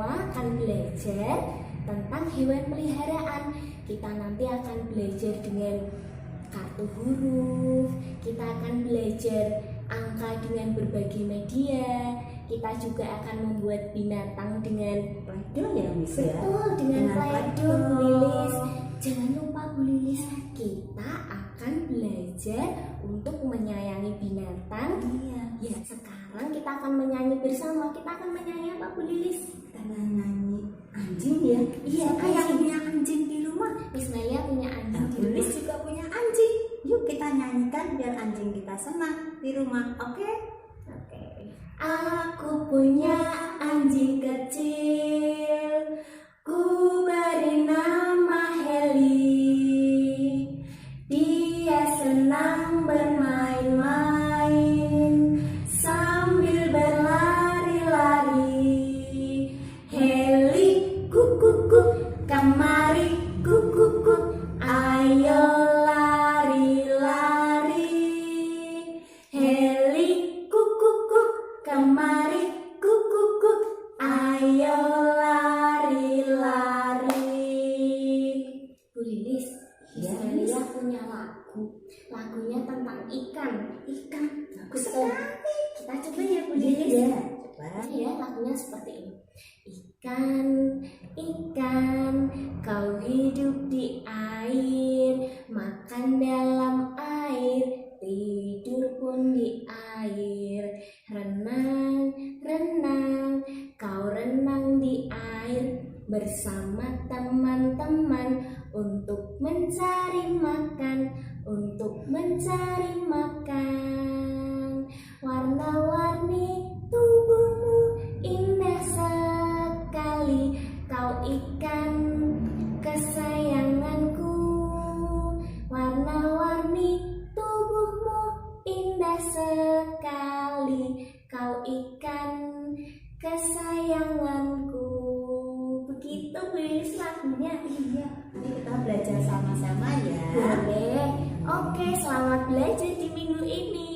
semua akan belajar tentang hewan peliharaan. Kita nanti akan belajar dengan kartu huruf, kita akan belajar angka dengan berbagai media, kita juga akan membuat binatang dengan Play-Doh ya Miss ya? betul, dengan Play-Doh, Bu Lilis. Jangan lupa Bu Lilis, kita akan belajar untuk menyayangi binatang. Iya. Ya, sekarang kita akan menyanyi bersama. Kita akan menyanyi apa Bu Lilis? Kita nyanyi anjing ya? Iya, Siapa yang punya anjing di rumah? Miss Melia punya anjing di Lilis rumah. juga punya anjing. Yuk kita nyanyikan biar anjing kita senang di rumah, oke? Oke. Aku punya anjing kecil, ku beri nama Heli. Dia senang bermain-main sambil berlari-lari. Heli, kuk, kemari, kuk, ayo lari-lari. Heli, kuk, kemari, kuk, ayo lari-lari. Bu Lilis, Ya, Melia punya lagunya tentang ikan. Bagus Betul. sekali. Kita coba ya Bu Lilis. Iya, coba. Ya, lagunya seperti ini. Ikan, ikan, kau hidup di air, makan dalam air, tidur pun di air. Renang, renang, kau renang di air bersama teman-teman untuk mencari makan, Warna-warni tubuhmu indah sekali, kau ikan kesayanganku. Warna-warni tubuhmu indah sekali, kau ikan kesayanganku. Begitu Bu Lilis lagunya. Iya, nanti kita belajar sama-sama ya. Boleh. Oke, selamat belajar di minggu ini.